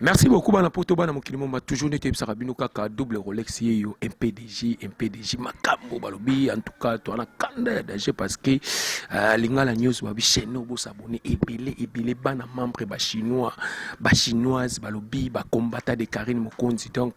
Merci beaucoup bana poto bana mokili moma toujours nete bisaka bino kaka double Rolex yeyo MPDG makambo balobi en tout cas to ana kanda ya danger parce que Lingala news babi chaîne bo s'abonner ebele bana membre ba chinois ba chinoise balobi ba combattant de Karine Mokonzi donc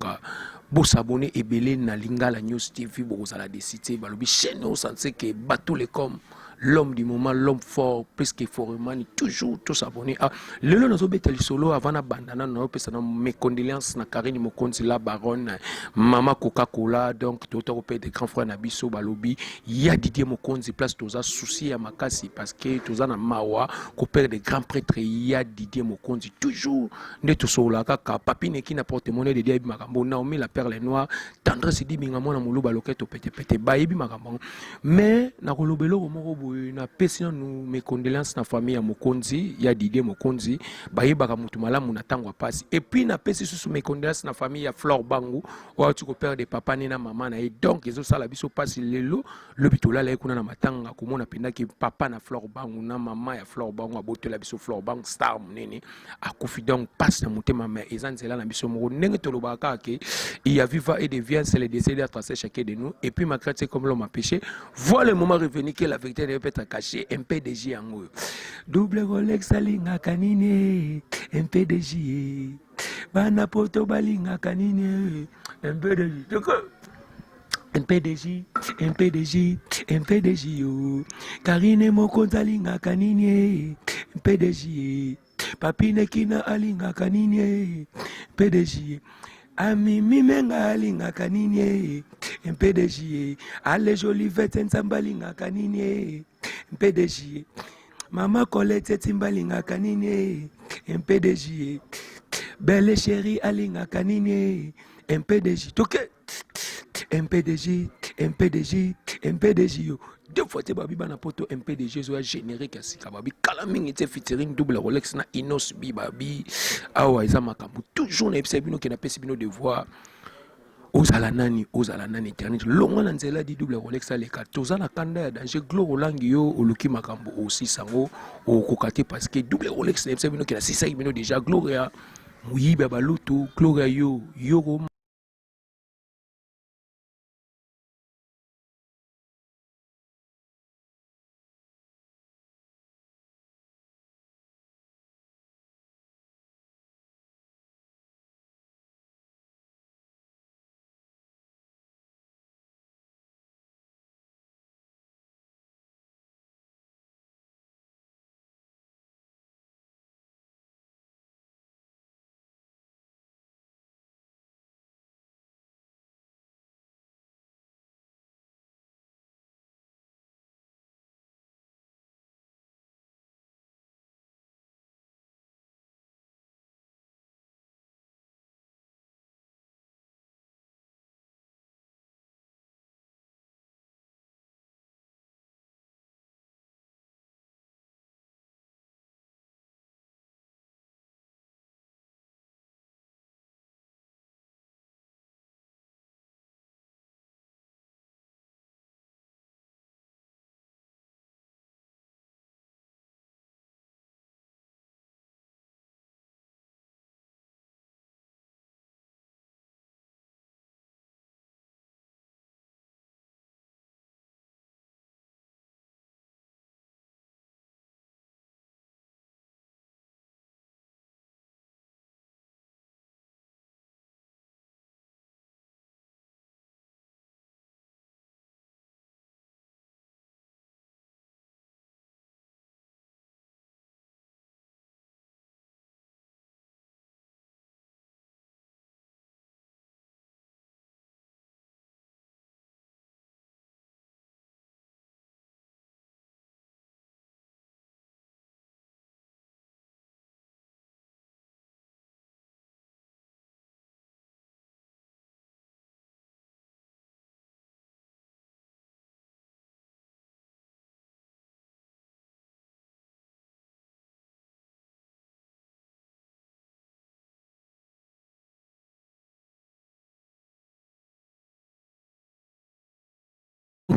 bo s'abonner ebele na Lingala news TV bo za la décider balobi chaîne au sens que bateau les comme l'homme du moment, l'homme fort, plus que fortement, toujours tous s'abonner. Le long nous obéit solo avant la bandana, nous avons mes condoléances na Karine Mokonzi la baronne, maman Coca-Cola, donc d'autres européens des grands frères Nabiso Balobi, il y a Didier Mokonzi place tous à souci à Makasi parce que tous à Mawa, coopère des grands prêtres, il y a Didier Mokonzi toujours ne tout solo kaka papine qui n'a porté monnaie de Diaby Magambo, Naomi la perle noire, tendresse dit Bingamo na mulu baloket au pété baïbi Magambo, mais na kolobelo moko na pesi nous mes condoléances na famille ya Mokonzi ya Didier Mokonzi bayebaka mutu malamu na tango pasi et puis na pesi sous mes condoléances na famille ya Flore Bangu wa tu ko père de papa na maman na et donc ils ont ça la biso pasi lelo le bitola la kuna na matanga komona penda ki papa na Flore Bangu na maman ya Flore Bangu abote la biso Flore Bangu star munene akufi donc passe na mutema mais ezanzela na biso moko ndenge tolobaka ke il y a viva et devient c'est le décès à tracer chacun de nous et puis ma crainte c'est comme l'homme a péché voilà le moment revenu que la vérité peut être caché MPDG en eux. Double Rolex alinga kanine MPDG. Bana poto balinga kanine MPDG. MPDG yo. Karine Mokonzi alinga kanine MPDG. Papine kina alinga kanine MPDG. Ami mimenga alinga kanine MPDG. Ale Jolivette nsambalinga kanine MPDG. Maman Colette timbalinga kanine MPDG. Belle chérie alinga kanine MPDG. Toke MPDG yo. Deux fois te babi bana poto MPDG zo générique ya sika babi kala mingi te featuring double Rolex na Inos bi babi awa isa makambu toujours na ebisa bino ke na pesi bino devoir ozala nani eternité longo na nzela di double Rolex aleka toza na kanda ya danger Gloria Olangi yo oluki makambo aussi sango okokate parce que double Rolex na ebisa bino ke na 6 bino déjà Gloria muyiba balutu Gloria yo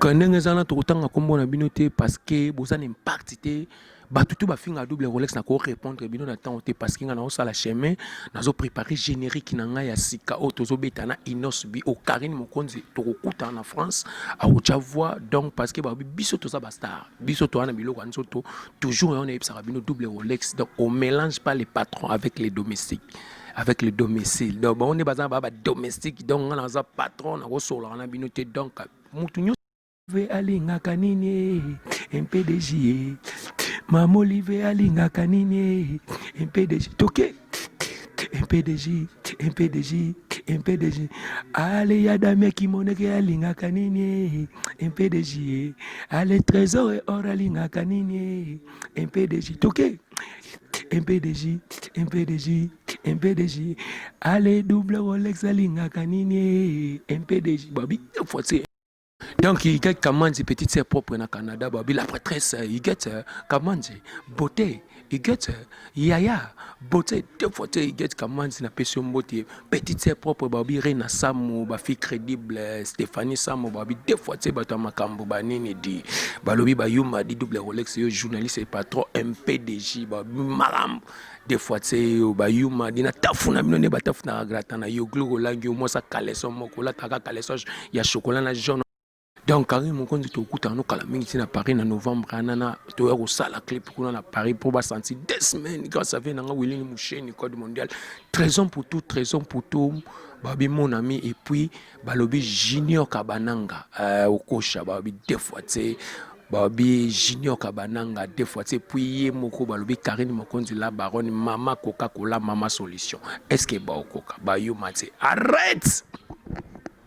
ndenge ezana tokotanga kombo na bino te parce que bozana impact te batutu bafinga double Rolex na ko répondre bino na temps parce que nga na osala chemin nazo préparer générique na nga ya sika o tozo betana inos bi o Karine Mokonzi to kokuta na France a ocha voix donc parce que ba biso to sa star biso to ana biloko anso to toujours on est bino double Rolex donc on mélange pas les patrons avec les domestiques avec le domicile donc on est basé ba domestique donc on a un patron na ko solo na bino te donc mutu Ve alinga kanini MPDJ Mama Olive alinga kanini MPDJ toke MPDJ ale yadame kimoneke alinga kanini MPDJ ale trésor et or alinga kanini MPDJ toke MPDJ ale double Rolex alinga kanini MPDJ babi faut donc, il get Kamanzi, petite sœur propre na Canada, babi la prêtresse, il get Kamanzi, beauté, il get Yaya, beauté, deux fois il get Kamanzi na passion beauté, petite sœur propre, babi Rena Samu, ba fille crédible, Stéphanie Samu, babi deux fois bata makambo banini di, balobi ba yuma di double Rolex, yo journaliste et patron MPDJ, babi maram. Des fois, c'est ba yuma dina tafuna bino ne batafuna gratana yo Gloria Olangi mo sa caleçon moko la taka caleçon ya chocolat na jaune. Donc, quand on dit que nous avons à Paris en novembre, nous avons la clip pour à Paris pour sentir 2 semaines. Quand ça vient, nous avons mouché le code mondial. 13 ans pour tout. Babi mon ami et puis Balobi Junior Kabananga au coach Babi 2 fois Babi Junior Kabananga 2 fois puis moko Balobi Karine Mokonzi la baronne Mama Coca-Cola Mama Solution. Est-ce que ba Coca ba yo mate arrête.